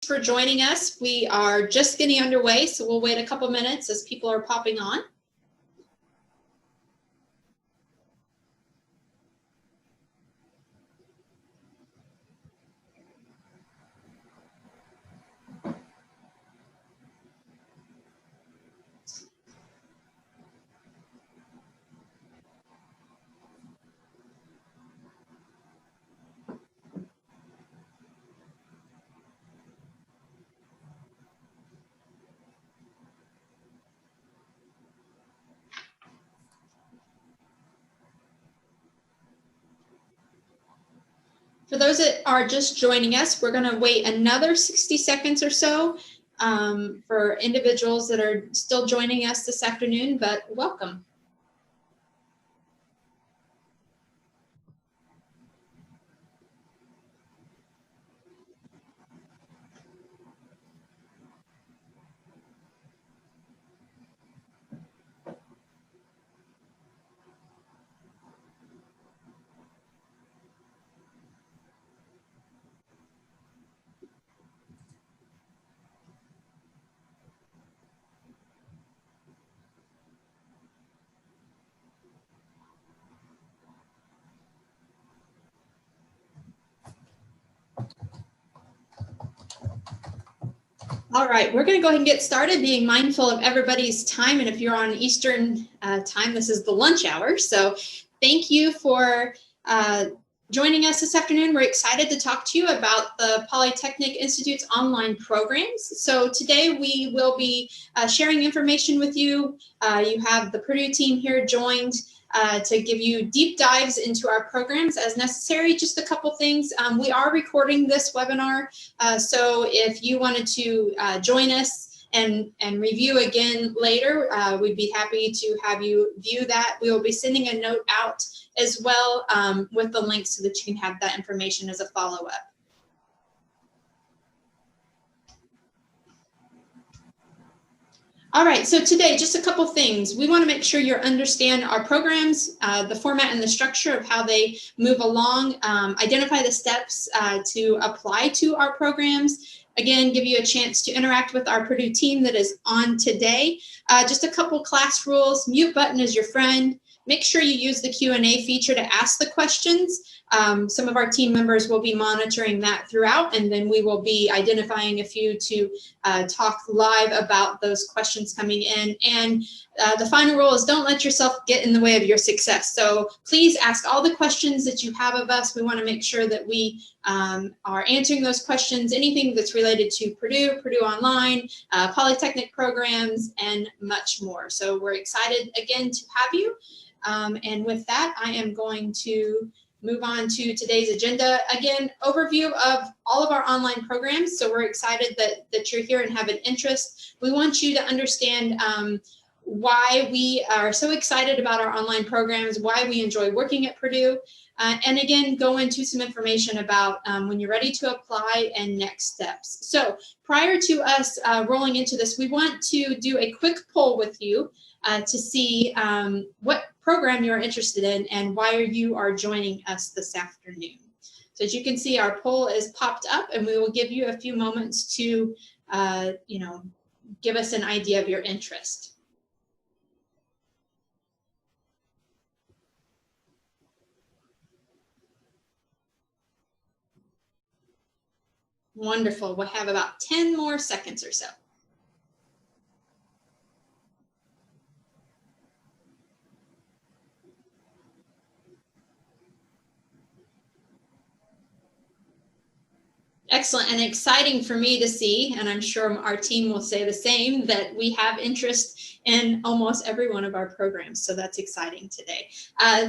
for joining us. We are just getting underway, so we'll wait a couple minutes as people are popping on. For those that are just joining us, we're going to wait another 60 seconds or so for individuals that are still joining us this afternoon, but welcome. All right, we're going to go ahead and get started, being mindful of everybody's time. And if you're on Eastern time, this is the lunch hour. So thank you for joining us this afternoon. We're excited to talk to you about the Polytechnic Institute's online programs. So today we will be sharing information with you. You have the Purdue team here joined to give you deep dives into our programs as necessary. Just a couple things. We are recording this webinar, so if you wanted to join us and review again later, we'd be happy to have you view that. We will be sending a note out as well with the link so that you can have that information as a follow-up. All right, so today, just a couple things. We want to make sure you understand our programs, the format and the structure of how they move along, identify the steps to apply to our programs. Again, give you a chance to interact with our Purdue team that is on today. Just a couple class rules. Mute button is your friend. Make sure you use the Q&A feature to ask the questions. Some of our team members will be monitoring that throughout, and then we will be identifying a few to talk live about those questions coming in. And the final rule is don't let yourself get in the way of your success. So please ask all the questions that you have of us. We want to make sure that we are answering those questions, anything that's related to Purdue, Purdue Online, Polytechnic programs, and much more. So we're excited again to have you. And with that, I am going to move on to today's agenda. Again, overview of all of our online programs. So we're excited that you're here and have an interest. We want you to understand why we are so excited about our online programs, why we enjoy working at Purdue, and again, go into some information about when you're ready to apply and next steps. So prior to us rolling into this, we want to do a quick poll with you to see what program you're interested in and why you are joining us this afternoon. So as you can see, our poll is popped up, and we will give you a few moments to, give us an idea of your interest. Wonderful. We'll have about 10 more seconds or so. Excellent and exciting for me to see, and I'm sure our team will say the same, that we have interest in almost every one of our programs. So that's exciting today.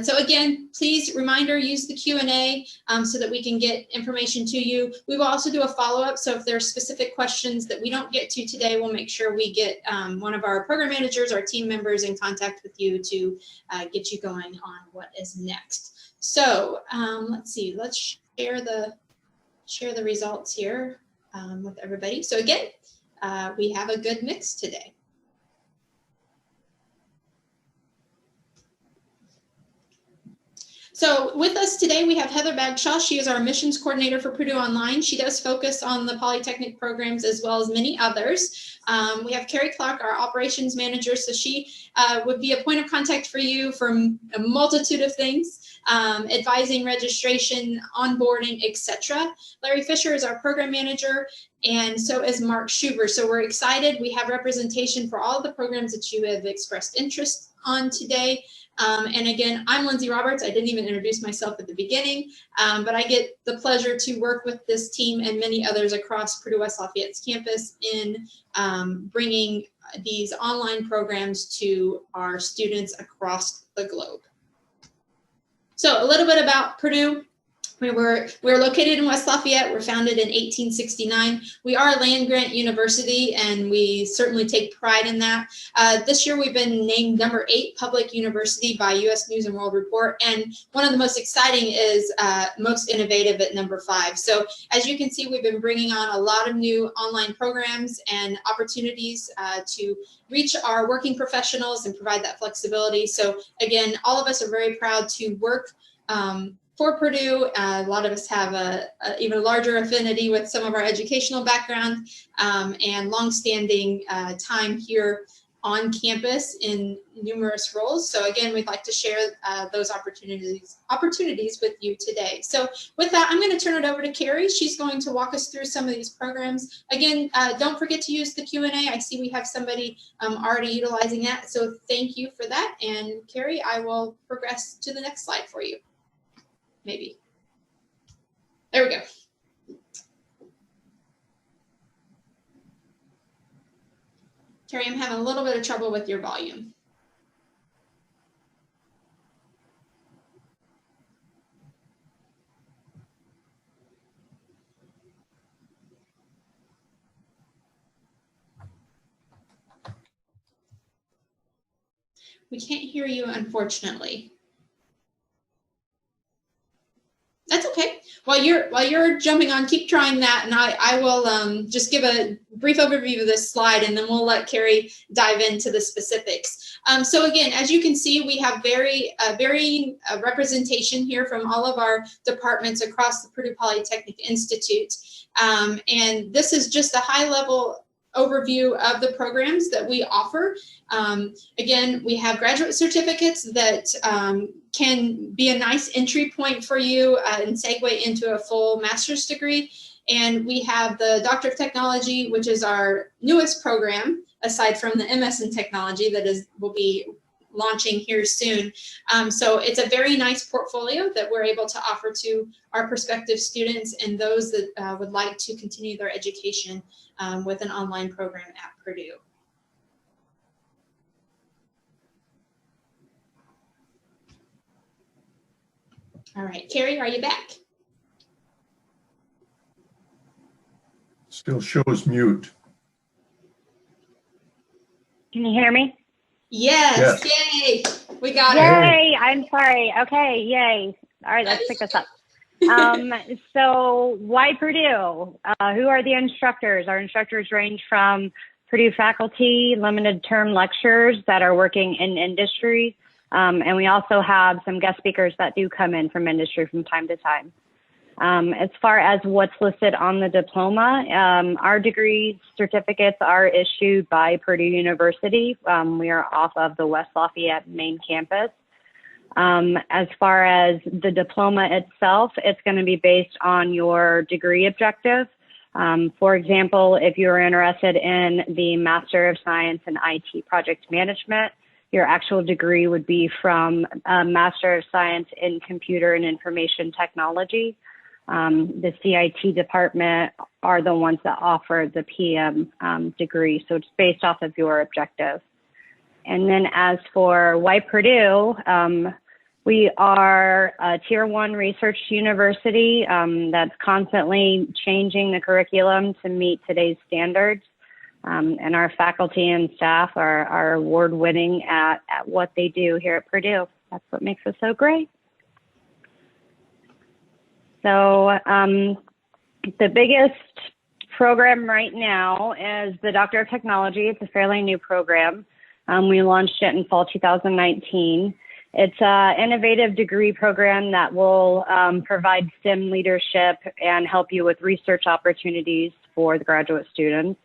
So again, please, reminder, use the Q&A so that we can get information to you. We will also do a follow-up. So if there are specific questions that we don't get to today, we'll make sure we get one of our program managers, our team members in contact with you to get you going on what is next. So let's see, let's share the results here with everybody. So again, we have a good mix today. So with us today, we have Heather Bagshaw. She is our admissions coordinator for Purdue Online. She does focus on the Polytechnic programs as well as many others. We have Carrie Clark, our operations manager. So she would be a point of contact for you for a multitude of things, advising, registration, onboarding, etc. Larry Fisher is our program manager, and so is Mark Schuber. So we're excited. We have representation for all of the programs that you have expressed interest on today. And again, I'm Lindsay Roberts. I didn't even introduce myself at the beginning, but I get the pleasure to work with this team and many others across Purdue West Lafayette's campus in bringing these online programs to our students across the globe. So a little bit about Purdue. We're located in West Lafayette. We're founded in 1869. We are a land-grant university, and we certainly take pride in that. This year, we've been named number 8 public university by U.S. News and World Report, and one of the most exciting is most innovative at number 5. So as you can see, we've been bringing on a lot of new online programs and opportunities to reach our working professionals and provide that flexibility. So again, all of us are very proud to work for Purdue. A lot of us have a even larger affinity with some of our educational background and longstanding time here on campus in numerous roles. So again, we'd like to share those opportunities with you today. So with that, I'm going to turn it over to Carrie. She's going to walk us through some of these programs. Again, don't forget to use the Q&A. I see we have somebody already utilizing that. So thank you for that. And Carrie, I will progress to the next slide for you. Maybe. There we go. Carrie, I'm having a little bit of trouble with your volume. We can't hear you, unfortunately. That's okay. While you're jumping on, keep trying that, and I will just give a brief overview of this slide, and then we'll let Carrie dive into the specifics. So again, as you can see, we have varying representation here from all of our departments across the Purdue Polytechnic Institute, and this is just a high-level overview of the programs that we offer. Again, we have graduate certificates that can be a nice entry point for you and segue into a full master's degree. And we have the Doctor of Technology, which is our newest program, aside from the MS in Technology that will be launching here soon. So it's a very nice portfolio that we're able to offer to our prospective students and those that would like to continue their education with an online program at Purdue. All right, Carrie, are you back? Still shows mute. Can you hear me? Yes. Yay. We got it. Yay, I'm sorry. Okay, yay. All right, let's pick this up. So why Purdue? Who are the instructors? Our instructors range from Purdue faculty, limited term lecturers that are working in industry, and we also have some guest speakers that do come in from industry from time to time. As far as what's listed on the diploma, our degree certificates are issued by Purdue University. We are off of the West Lafayette main campus. As far as the diploma itself, it's going to be based on your degree objective. For example, if you're interested in the Master of Science in IT Project Management, your actual degree would be from Master of Science in Computer and Information Technology. The CIT department are the ones that offer the PM degree, so it's based off of your objective. And then as for why Purdue, we are a Tier 1 research university that's constantly changing the curriculum to meet today's standards. And our faculty and staff are award-winning at what they do here at Purdue. That's what makes us so great. So the biggest program right now is the Doctor of Technology. It's a fairly new program. We launched it in fall 2019. It's an innovative degree program that will provide STEM leadership and help you with research opportunities for the graduate students.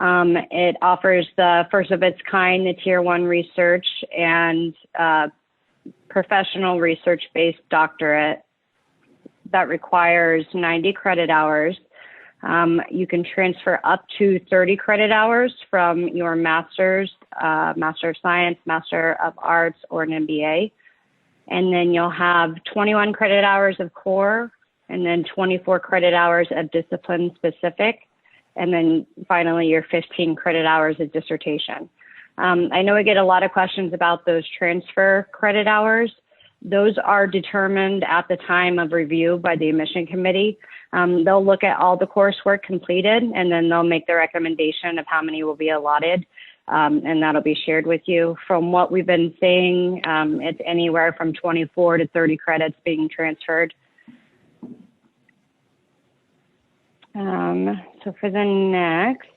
It offers the first of its kind, the Tier 1 research and professional research-based doctorate that requires 90 credit hours. You can transfer up to 30 credit hours from your master's, Master of Science, Master of Arts, or an MBA. And then you'll have 21 credit hours of core, and then 24 credit hours of discipline specific. And then finally, your 15 credit hours of dissertation. I know we get a lot of questions about those transfer credit hours. Those are determined at the time of review by the admission committee. They'll look at all the coursework completed, and then they'll make the recommendation of how many will be allotted, and that'll be shared with you. From what we've been seeing, it's anywhere from 24 to 30 credits being transferred. So for the next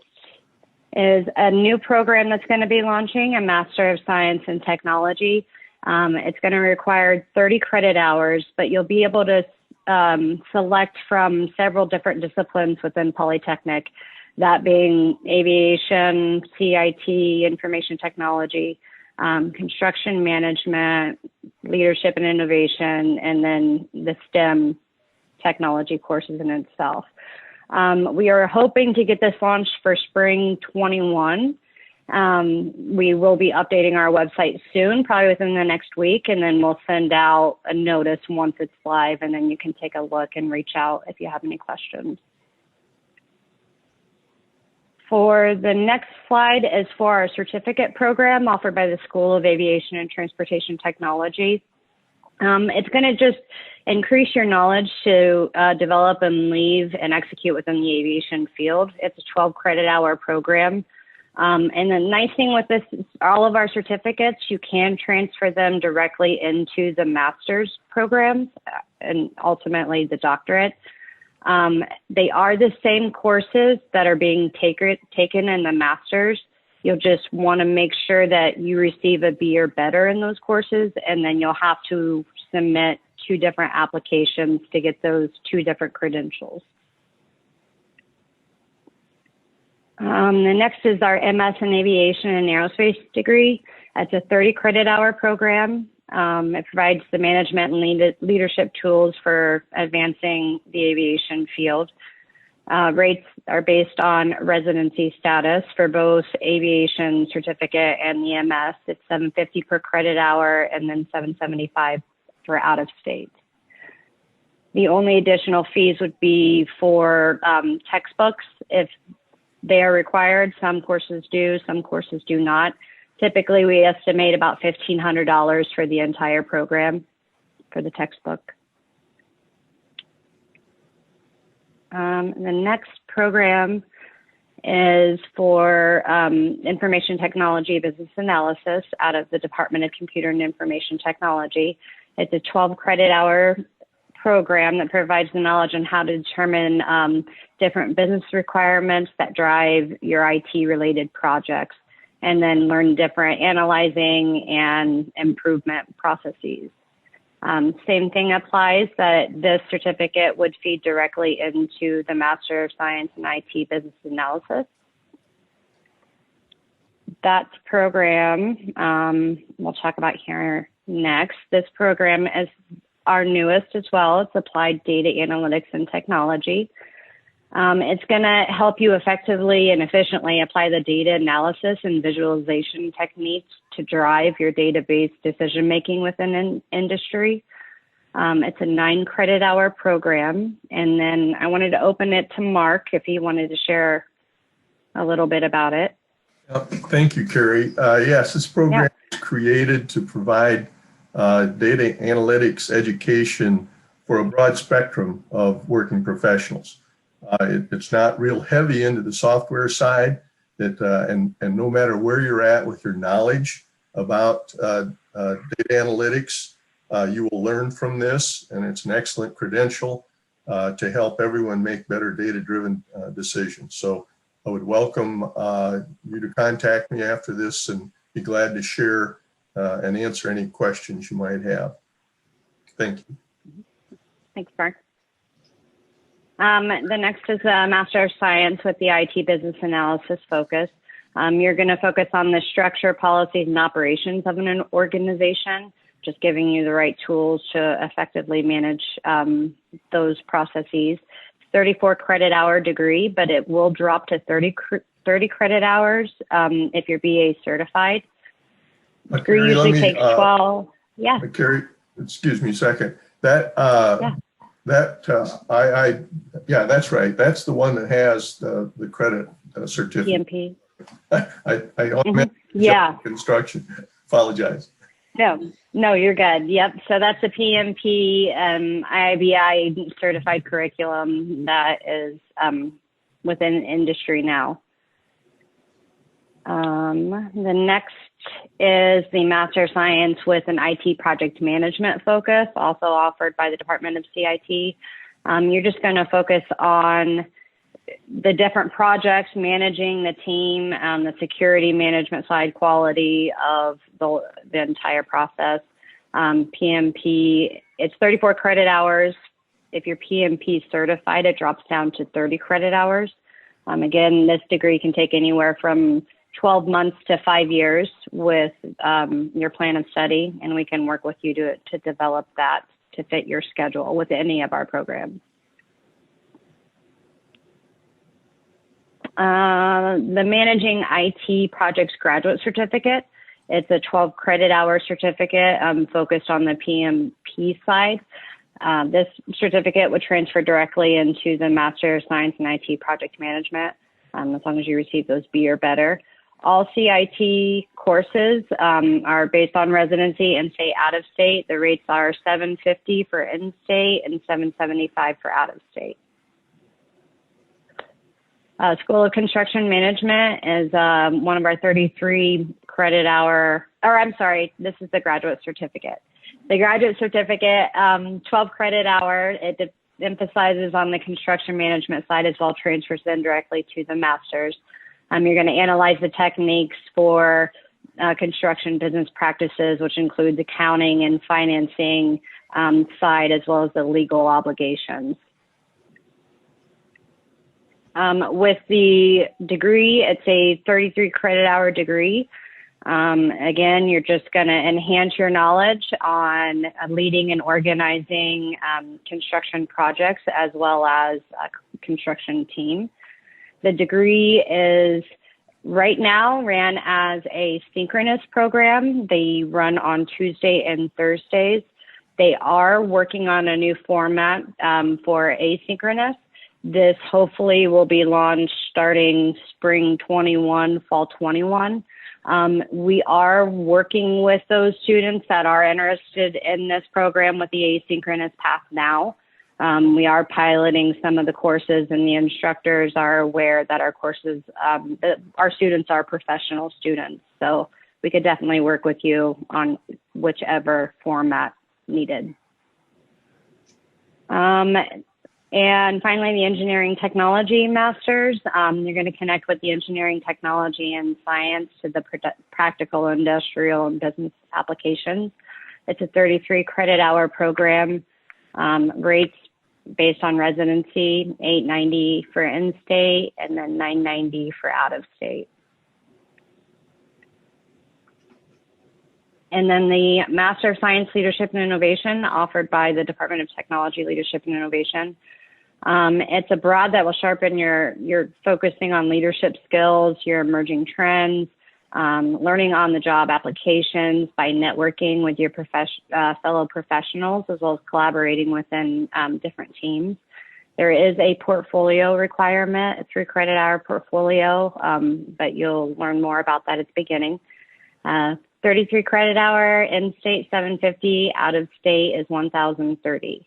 is a new program that's going to be launching, a Master of Science in Technology. It's going to require 30 credit hours, but you'll be able to select from several different disciplines within Polytechnic, that being aviation, CIT, information technology, construction management, leadership and innovation, and then the STEM technology courses in itself. We are hoping to get this launched for spring 21. We will be updating our website soon, probably within the next week, and then we'll send out a notice once it's live, and then you can take a look and reach out if you have any questions. For the next slide is for our certificate program offered by the School of Aviation and Transportation Technology. It's going to just increase your knowledge to develop and leave and execute within the aviation field. It's a 12 credit hour program. And the nice thing with this is all of our certificates, you can transfer them directly into the master's programs and ultimately the doctorate. They are the same courses that are being taken in the master's. You'll just want to make sure that you receive a B or better in those courses, and then you'll have to submit 2 different applications to get those 2 different credentials. The next is our MS in Aviation and Aerospace degree. It's a 30 credit hour program. It provides the management and leadership tools for advancing the aviation field. Rates are based on residency status for both aviation certificate and the MS. It's $750 per credit hour and then $775 for out of state. The only additional fees would be for textbooks if they are required. Some courses do, some courses do not. Typically, we estimate about $1,500 for the entire program for the textbook. The next program is for Information Technology Business Analysis out of the Department of Computer and Information Technology. It's a 12 credit hour program that provides the knowledge on how to determine different business requirements that drive your IT related projects, and then learn different analyzing and improvement processes. Same thing applies, that this certificate would feed directly into the Master of Science in IT Business Analysis. That program, we'll talk about here next. This program is our newest as well. It's Applied Data Analytics and Technology. It's going to help you effectively and efficiently apply the data analysis and visualization techniques to drive your database decision making within an industry. It's a 9 credit hour program. And then I wanted to open it to Mark if he wanted to share a little bit about it. Thank you, Carrie. Yes, this program is created to provide data analytics education for a broad spectrum of working professionals. It's not real heavy into the software side, and no matter where you're at with your knowledge about data analytics, you will learn from this, and it's an excellent credential to help everyone make better data-driven decisions. So I would welcome you to contact me after this and be glad to share and answer any questions you might have. Thank you. Thanks, Mark. The next is a Master of Science with the IT Business Analysis focus. You're going to focus on the structure, policies, and operations of an organization, just giving you the right tools to effectively manage those processes. 34 credit hour degree, but it will drop to 30 credit hours if you're BA certified. Degree usually takes 12. Yeah. Carrie, excuse me a second. That yeah, that's right. That's the one that has the credit certificate. PMP. I meant yeah. Construction. Apologize. No, you're good. Yep. So that's a PMP IBI certified curriculum that is within industry now. The next is the Master of Science with an IT project management focus, also offered by the Department of CIT. You're just going to focus on the different projects, managing the team, the security management side, quality of the entire process. PMP, it's 34 credit hours. If you're PMP certified, it drops down to 30 credit hours. Again, this degree can take anywhere from 12 months to 5 years with your plan of study, and we can work with you to develop that to fit your schedule with any of our programs. The Managing IT Projects Graduate Certificate. It's a 12 credit hour certificate focused on the PMP side. This certificate would transfer directly into the Master of Science in IT Project Management, as long as you receive those B or better. All CIT courses are based on residency and state out of state. The rates are $750 for in-state and $775 for out of state. School of Construction Management is one of our 33 credit hour, or I'm sorry, this is the graduate certificate. The graduate certificate, 12 credit hour, it emphasizes on the construction management side as well, transfers then directly to the master's. You're going to analyze the techniques for construction business practices, which includes accounting and financing side, as well as the legal obligations. With the degree, it's a 33 credit hour degree. Again, you're just going to enhance your knowledge on leading and organizing construction projects as well as a construction team. The degree is right now ran as a synchronous program. They run on Tuesday and Thursdays. They are working on a new format for asynchronous. This hopefully will be launched starting spring 21, fall 21. We are working with those students that are interested in this program with the asynchronous path now. We are piloting some of the courses, and the instructors are aware that our courses, our students are professional students. So we could definitely work with you on whichever format needed. And finally, the Engineering Technology Masters. You're going to connect with the engineering, technology, and science to the practical, industrial, and business applications. It's a 33 credit hour program. Rates based on residency, $890 for in-state, and then $990 for out-of-state. And then the Master of Science Leadership and Innovation offered by the Department of Technology, Leadership and Innovation. It's a broad that will sharpen your focusing on leadership skills, your emerging trends, learning on the job applications by networking with your fellow professionals, as well as collaborating within different teams. There is a portfolio requirement, a 3 credit hour portfolio, but you'll learn more about that at the beginning. 33 credit hour, in-state 750, out of state is 1,030.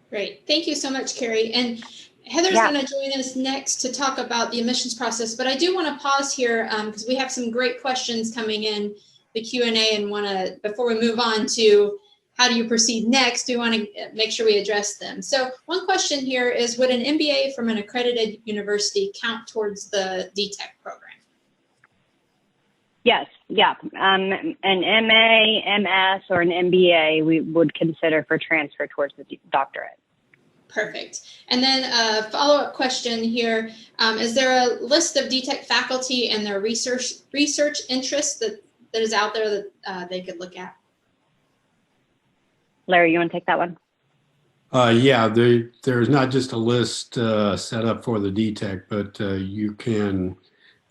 Great. Thank you so much, Carrie. And Heather's going to join us next to talk about the admissions process, but I do want to pause here because we have some great questions coming in the Q&A, and want to, before we move on to how do you proceed next, we want to make sure we address them. So one question here is, would an MBA from an accredited university count towards the DTech program? Yes, yeah. An MA, MS, or an MBA we would consider for transfer towards the doctorate. Perfect. And then a follow-up question here. Is there a list of DTech faculty and their research interests that is out there that they could look at? Larry, you want to take that one? Yeah, there's not just a list set up for the DTech, but you can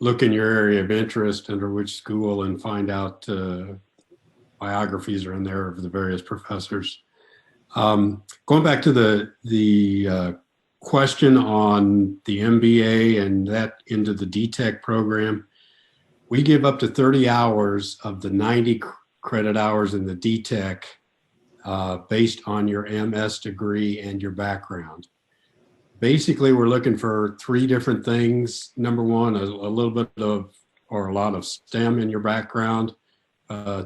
look in your area of interest under which school and find out biographies are in there of the various professors. Going back to the question on the MBA and that into the DTech program, we give up to 30 hours of the 90 credit hours in the DTech based on your MS degree and your background. Basically, we're looking for 3 different things. Number one, a little bit of or a lot of STEM in your background,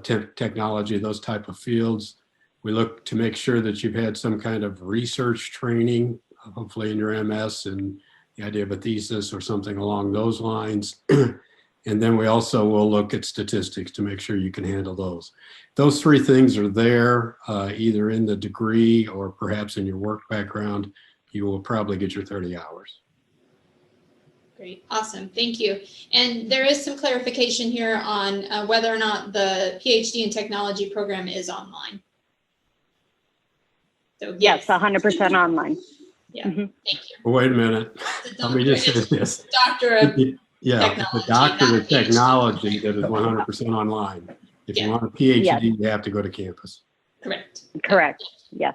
technology, those type of fields. We look to make sure that you've had some kind of research training, hopefully in your MS and the idea of a thesis or something along those lines. And then we also will look at statistics to make sure you can handle those. Those 3 things are there either in the degree or perhaps in your work background. You will probably get your 30 hours. Great, awesome, thank you. And there is some clarification here on whether or not the PhD in technology program is online. So yes, 100% online. Yeah, thank you. Well, wait a minute. Let me just say this. Doctor of Yeah, technology, the doctor of PhD. technology that is 100% online. If you want a PhD, yes. you have to go to campus. Correct. Correct, yes.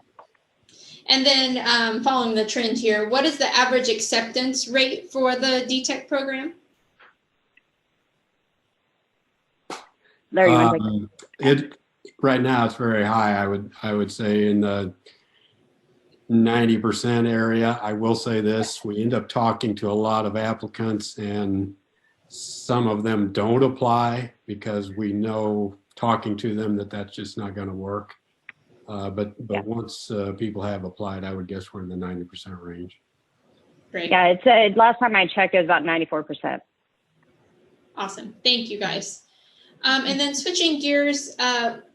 And then following the trend here, what is the average acceptance rate for the DTech program? Larry, you want to take Right now it's very high. I would say in the 90% area. I will say this, we end up talking to a lot of applicants and some of them don't apply because we know talking to them that that's just not going to work. But once people have applied, I would guess we're in the 90% range. Great. Yeah, it's last time I checked, it was about 94%. Awesome. Thank you, guys. And then switching gears,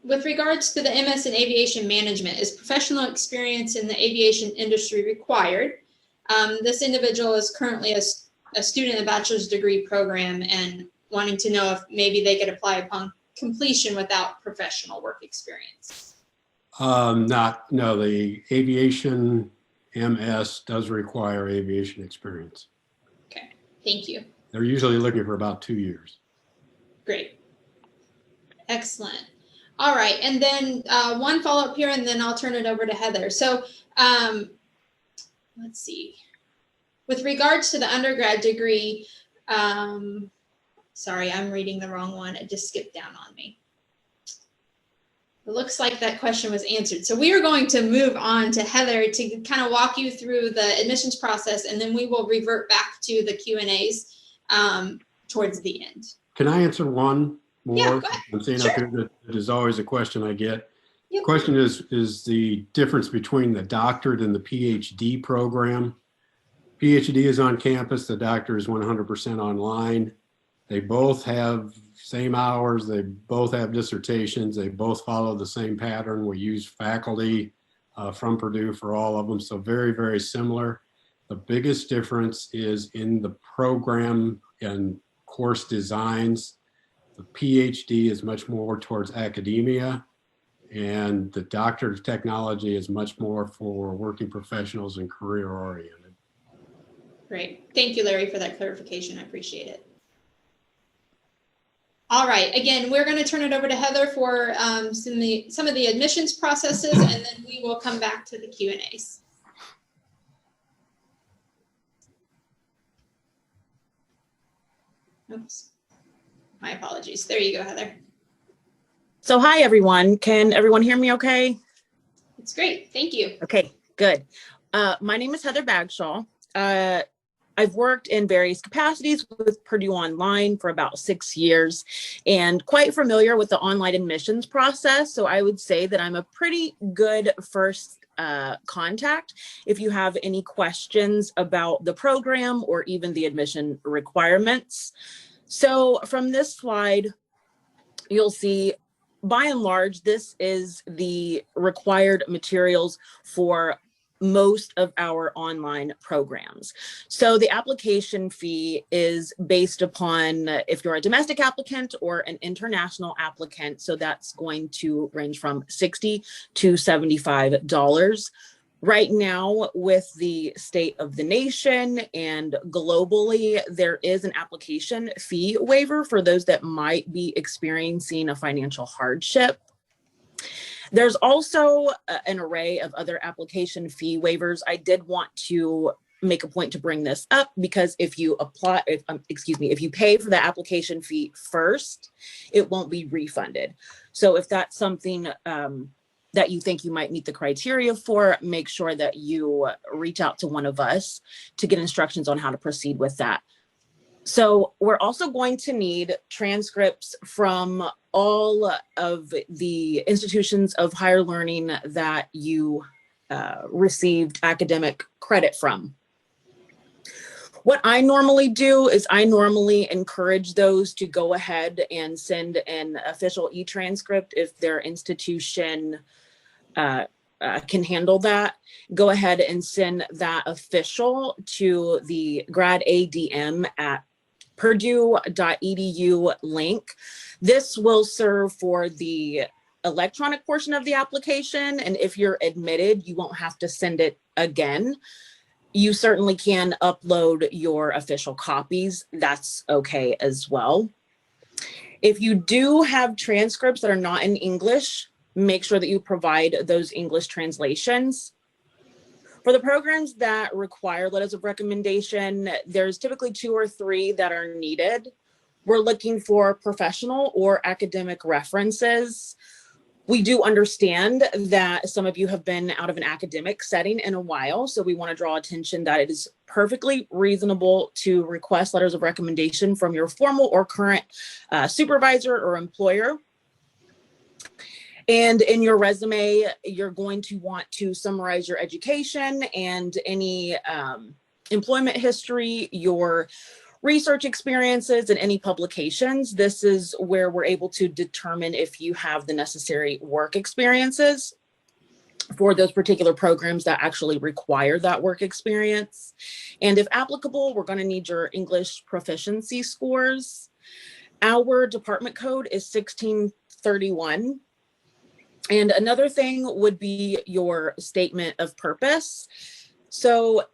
with regards to the MS in aviation management, is professional experience in the aviation industry required? This individual is currently a student in a bachelor's degree program and wanting to know if maybe they could apply upon completion without professional work experience. No, the aviation MS does require aviation experience. Okay, thank you. They're usually looking for about 2 years. Great. Excellent. All right, and then one follow-up here, and then I'll turn it over to Heather. So let's see. With regards to the undergrad degree, sorry, I'm reading the wrong one. It just skipped down on me. It looks like that question was answered. So we are going to move on to Heather to kind of walk you through the admissions process, and then we will revert back to the Q&As towards the end. Can I answer one more? Yeah, go ahead. I'm saying Sure. up here that is always a question I get. Yep. The question is the difference between the doctorate and the PhD program. PhD is on campus, the doctor is 100% online. They both have same hours, they both have dissertations, they both follow the same pattern. We use faculty from Purdue for all of them, so very, very similar. The biggest difference is in the program and course designs. The PhD is much more towards academia, and the Doctor of Technology is much more for working professionals and career oriented. Great. Thank you, Larry, for that clarification. I appreciate it. All right. Again, we're going to turn it over to Heather for some of the admissions processes, and then we will come back to the Q&As. Oops. My apologies. There you go, Heather. So hi, everyone. Can everyone hear me okay? It's great. Thank you. Okay, good. My name is Heather Bagshaw. I've worked in various capacities with Purdue Online for about 6 years and quite familiar with the online admissions process. So I would say that I'm a pretty good first contact if you have any questions about the program or even the admission requirements. So from this slide, you'll see, by and large, this is the required materials for most of our online programs. So the application fee is based upon if you're a domestic applicant or an international applicant. So that's going to range from $60 to $75. Right now, with the state of the nation and globally, there is an application fee waiver for those that might be experiencing a financial hardship. There's also an array of other application fee waivers. I did want to make a point to bring this up because if you apply, if you pay for the application fee first, it won't be refunded. So if that's something that you think you might meet the criteria for, make sure that you reach out to one of us to get instructions on how to proceed with that. So we're also going to need transcripts from all of the institutions of higher learning that you received academic credit from. What I normally do is I normally encourage those to go ahead and send an official e-transcript if their institution can handle that. Go ahead and send that official to the grad ADM at purdue.edu link. This will serve for the electronic portion of the application. And if you're admitted, you won't have to send it again. You certainly can upload your official copies. That's okay as well. If you do have transcripts that are not in English, make sure that you provide those English translations. For the programs that require letters of recommendation, there's typically 2 or 3 that are needed. We're looking for professional or academic references. We do understand that some of you have been out of an academic setting in a while, so we want to draw attention that it is perfectly reasonable to request letters of recommendation from your formal or current supervisor or employer. And in your resume, you're going to want to summarize your education and any employment history, your research experiences, and any publications. This is where we're able to determine if you have the necessary work experiences for those particular programs that actually require that work experience. And if applicable, we're going to need your English proficiency scores. Our department code is 1631. And another thing would be your statement of purpose. So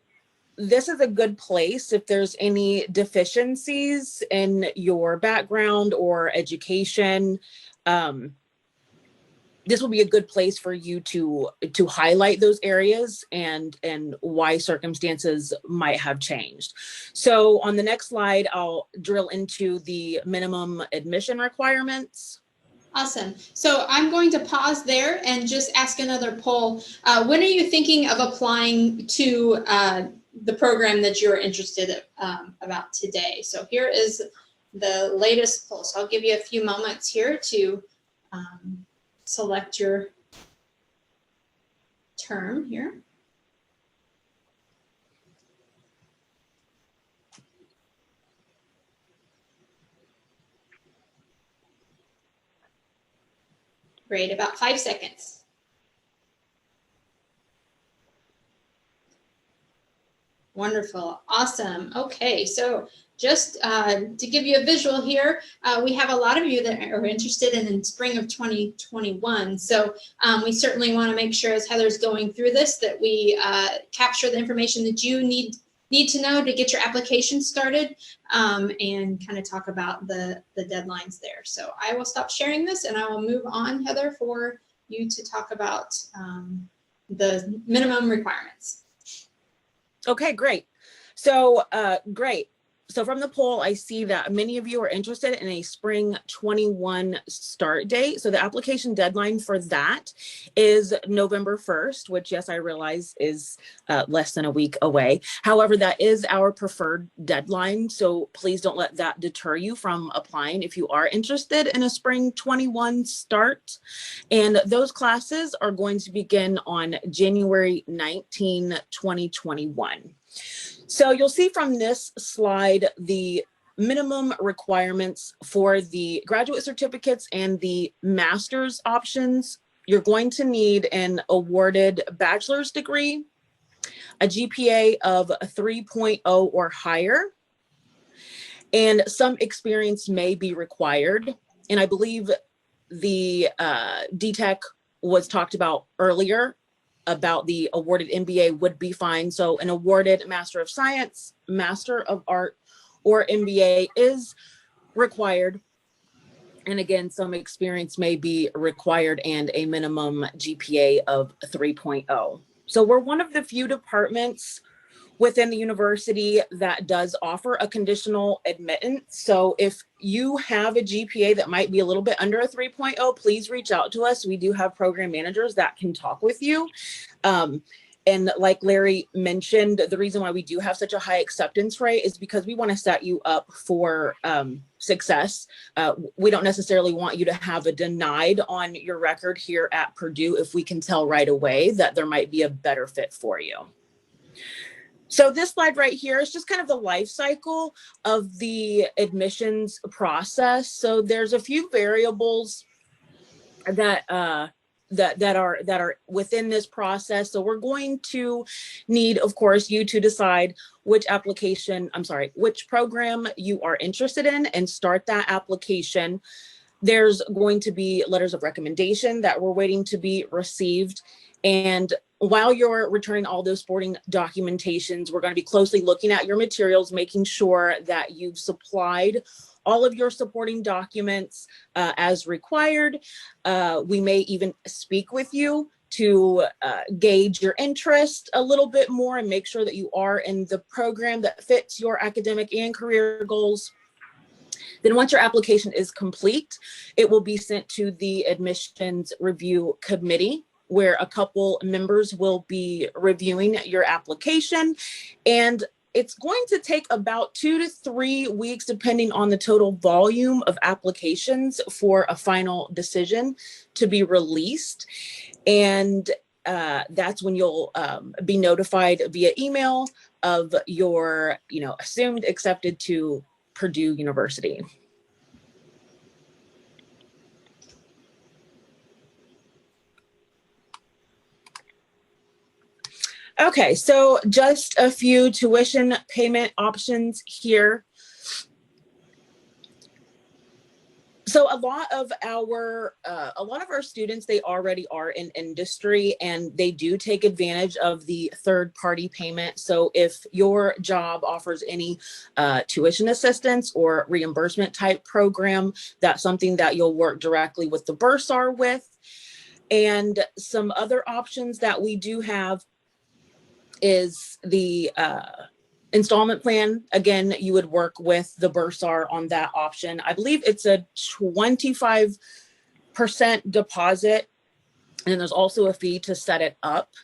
this is a good place if there's any deficiencies in your background or education. This will be a good place for you to highlight those areas and why circumstances might have changed. So on the next slide, I'll drill into the minimum admission requirements. Awesome. So I'm going to pause there and just ask another poll. When are you thinking of applying to the program that you're interested about today? So here is the latest poll. So I'll give you a few moments here to select your term here. Great, about 5 seconds. Wonderful, awesome. Okay, so just to give you a visual here, we have a lot of you that are interested in spring of 2021. So we certainly want to make sure, as Heather's going through this, that we capture the information that you need to know to get your application started, and kind of talk about the deadlines there. So I will stop sharing this and I will move on, Heather, for you to talk about the minimum requirements. Okay, great. So great. So from the poll, I see that many of you are interested in a spring 21 start date. So the application deadline for that is November 1st, which, yes, I realize is less than a week away. However, that is our preferred deadline. So please don't let that deter you from applying if you are interested in a spring 21 start. And those classes are going to begin on January 19, 2021. So you'll see from this slide the minimum requirements for the graduate certificates and the master's options. You're going to need an awarded bachelor's degree, a GPA of 3.0 or higher, and some experience may be required. And I believe the DTech was talked about earlier about the awarded MBA would be fine. So an awarded Master of Science, Master of Art, or MBA is required. And again, some experience may be required and a minimum GPA of 3.0. So we're one of the few departments within the university that does offer a conditional admittance. So if you have a GPA that might be a little bit under a 3.0, please reach out to us. We do have program managers that can talk with you. And like Larry mentioned, the reason why we do have such a high acceptance rate is because we want to set you up for success. We don't necessarily want you to have a denied on your record here at Purdue if we can tell right away that there might be a better fit for you. So this slide right here is just kind of the life cycle of the admissions process. So there's a few variables that are within this process. So we're going to need, of course, you to decide which program you are interested in and start that application. There's going to be letters of recommendation that we're waiting to be received. And while you're returning all those supporting documentations, we're going to be closely looking at your materials, making sure that you've supplied all of your supporting documents as required. We may even speak with you to gauge your interest a little bit more and make sure that you are in the program that fits your academic and career goals. Then once your application is complete, it will be sent to the admissions review committee, where a couple members will be reviewing your application. And it's going to take about 2 to 3 weeks, depending on the total volume of applications, for a final decision to be released. And that's when you'll be notified via email of your, assumed accepted to Purdue University. Okay, so just a few tuition payment options here. So a lot of our students, they already are in industry and they do take advantage of the third-party payment. So if your job offers any tuition assistance or reimbursement type program, that's something that you'll work directly with the bursar with. And some other options that we do have is the installment plan. Again, you would work with the bursar on that option. I believe it's a 25% deposit, and there's also a fee to set it up,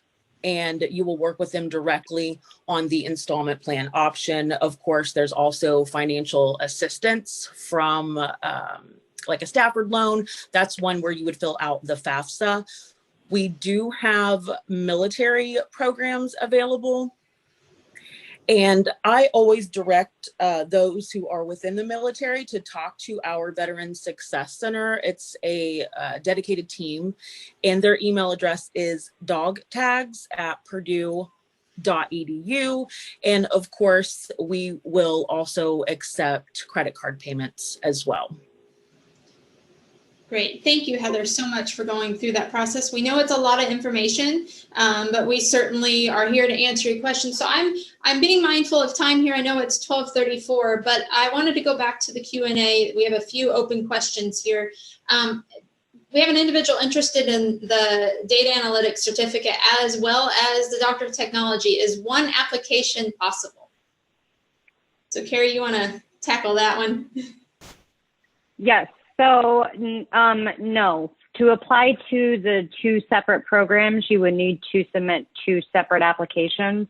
and you will work with them directly on the installment plan option. Of course, there's also financial assistance from like a Stafford loan. That's one where you would fill out the FAFSA. We do have military programs available, and I always direct those who are within the military to talk to our Veterans Success Center. It's a dedicated team, and their email address is dogtags@purdue.edu. And of course, we will also accept credit card payments as well. Great. Thank you, Heather, so much for going through that process. We know it's a lot of information, but we certainly are here to answer your questions. So I'm being mindful of time here. I know it's 12:34, but I wanted to go back to the Q&A. We have a few open questions here. We have an individual interested in the data analytics certificate as well as the Doctor of Technology. Is one application possible? So Carrie, you want to tackle that one? Yes. So no, to apply to the two separate programs, you would need to submit two separate applications,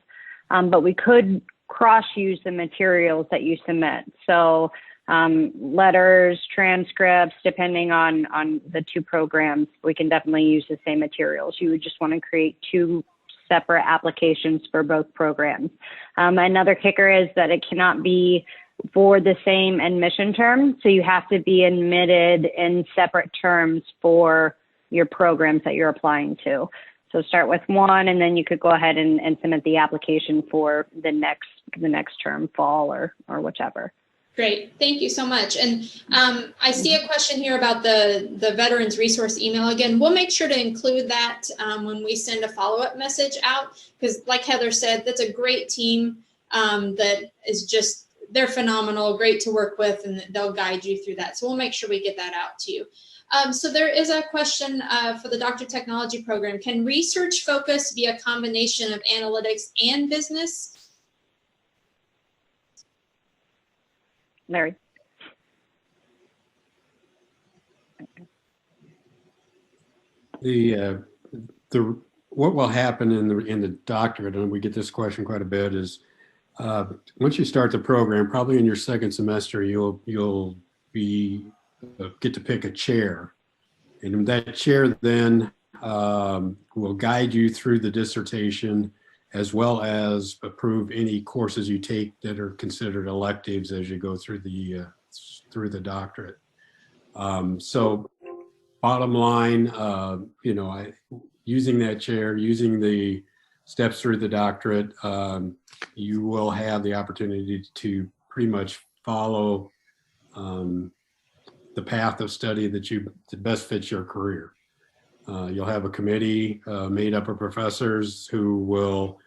but we could cross-use the materials that you submit. So letters, transcripts, depending on the two programs, we can definitely use the same materials. You would just want to create two separate applications for both programs. Another kicker is that it cannot be for the same admission term. So you have to be admitted in separate terms for your programs that you're applying to. So start with one, and then you could go ahead and submit the application for the next term, fall or whichever. Great, thank you so much. And I see a question here about the Veterans Resource email. Again, we'll make sure to include that when we send a follow-up message out, because like Heather said, that's a great team that is just, they're phenomenal, great to work with, and they'll guide you through that. So we'll make sure we get that out to you. So there is a question for the Doctor of Technology program. Can research focus be a combination of analytics and business? Larry. What will happen in the doctorate, and we get this question quite a bit, is once you start the program, probably in your second semester, you'll get to pick a chair, and that chair then will guide you through the dissertation, as well as approve any courses you take that are considered electives as you go through the doctorate. So bottom line, using that chair, using the steps through the doctorate, you will have the opportunity to pretty much follow the path of study that best fits your career. You'll have a committee made up of professors who will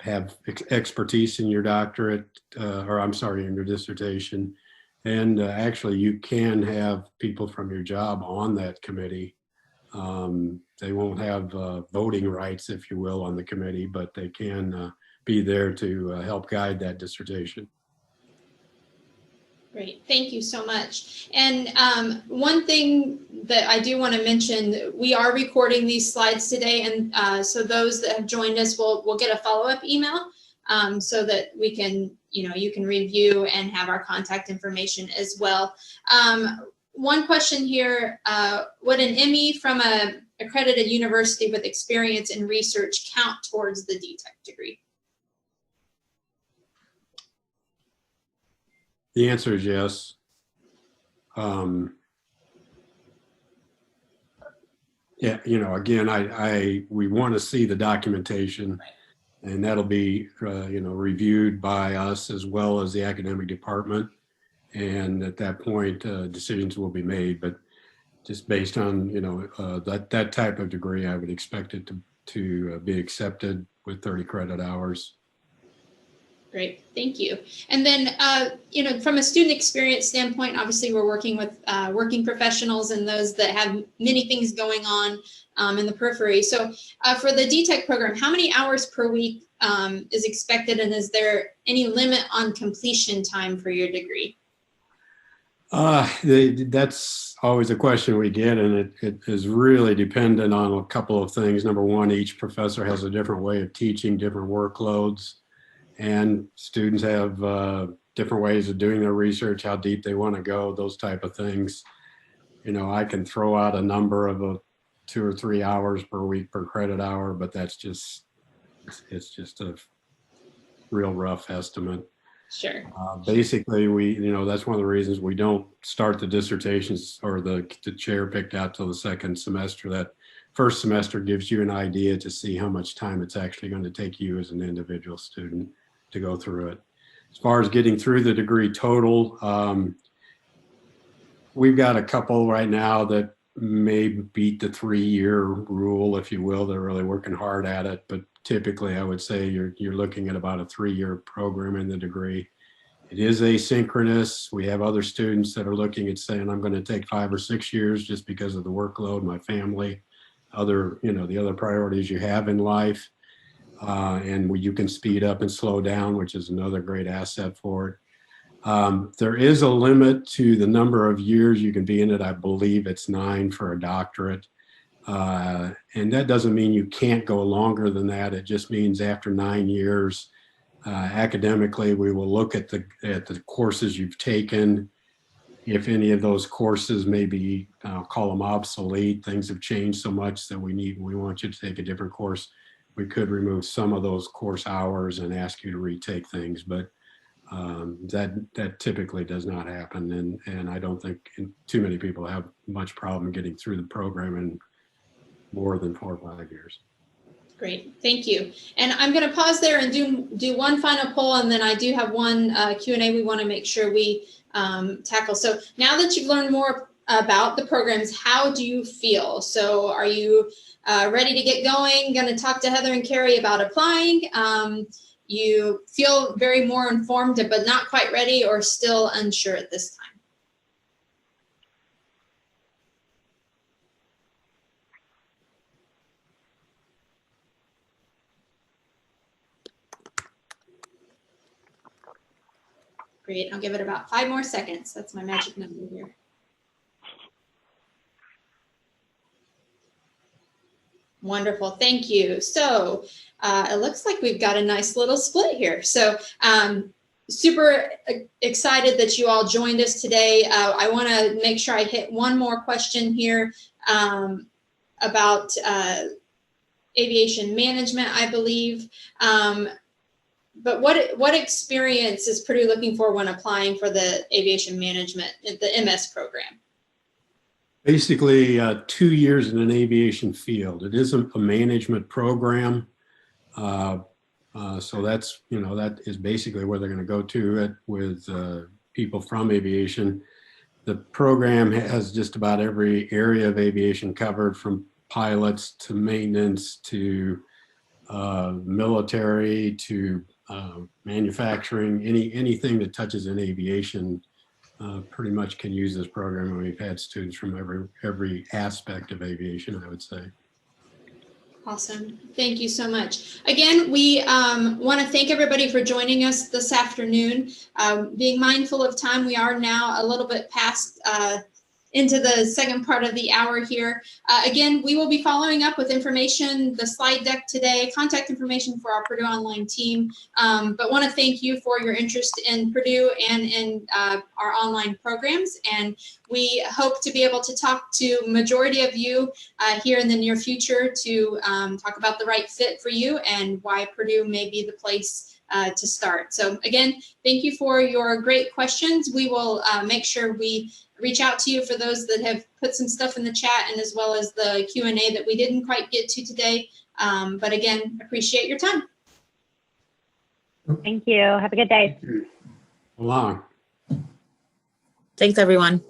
have expertise in your doctorate, in your dissertation. And actually, you can have people from your job on that committee. They won't have voting rights, if you will, on the committee, but they can be there to help guide that dissertation. Great, thank you so much. And one thing that I do want to mention, we are recording these slides today, and so those that have joined us will get a follow-up email so that we can, you can review and have our contact information as well. One question here, would an ME from an accredited university with experience in research count towards the DTech degree? The answer is yes. Yeah, again, we want to see the documentation, and that'll be, reviewed by us as well as the academic department. And at that point, decisions will be made. But just based on, that type of degree, I would expect it to be accepted with 30 credit hours. Great, thank you. And then, from a student experience standpoint, obviously we're working with working professionals and those that have many things going on in the periphery. So for the DTech program, how many hours per week is expected, and is there any limit on completion time for your degree? That's always a question we get, and it is really dependent on a couple of things. Number one, each professor has a different way of teaching, different workloads. And students have different ways of doing their research, how deep they want to go, those type of things. I can throw out a number of 2 or 3 hours per week per credit hour, but it's just a real rough estimate. Sure. Basically, that's one of the reasons we don't start the dissertations or the chair picked out till the second semester. That first semester gives you an idea to see how much time it's actually going to take you as an individual student to go through it. As far as getting through the degree total, we've got a couple right now that may beat the 3-year rule, if you will. They're really working hard at it, but typically I would say you're looking at about a 3-year program in the degree. It is asynchronous. We have other students that are looking at saying, I'm going to take 5 or 6 years just because of the workload, my family, the other priorities you have in life. And you can speed up and slow down, which is another great asset for it. There is a limit to the number of years you can be in it. I believe it's 9 for a doctorate. And that doesn't mean you can't go longer than that. It just means after 9 years, academically, we will look at the courses you've taken. If any of those courses maybe, I'll call them obsolete, things have changed so much that we want you to take a different course, we could remove some of those course hours and ask you to retake things. But That typically does not happen, and I don't think too many people have much problem getting through the program in more than 4 or 5 years. Great, thank you. And I'm going to pause there and do one final poll, and then I do have one Q&A we want to make sure we tackle. So now that you've learned more about the programs, how do you feel? So are you ready to get going? Going to talk to Heather and Carrie about applying? You feel very more informed but not quite ready, or still unsure at this time? Great, I'll give it about 5 more seconds. That's my magic number here. Wonderful, thank you. So it looks like we've got a nice little split here. So super excited that you all joined us today. I want to make sure I hit one more question here about aviation management, I believe. But what experience is Purdue looking for when applying for the aviation management, the MS program? Basically, 2 years in an aviation field. It isn't a management program. So that's, that is basically where they're going to go to it with people from aviation. The program has just about every area of aviation covered, from pilots to maintenance to military to manufacturing. Anything that touches in aviation pretty much can use this program, and we've had students from every aspect of aviation, I would say. Awesome. Thank you so much. Again, we want to thank everybody for joining us this afternoon. Being mindful of time, we are now a little bit past into the second part of the hour here. Again, we will be following up with information, the slide deck today, contact information for our Purdue Online team, but want to thank you for your interest in Purdue and in our online programs. And we hope to be able to talk to majority of you here in the near future to talk about the right fit for you and why Purdue may be the place to start. So again, thank you for your great questions. We will make sure we reach out to you for those that have put some stuff in the chat, and as well as the Q&A that we didn't quite get to today. But again, appreciate your time. Thank you. Have a good day. Long. Thanks, everyone.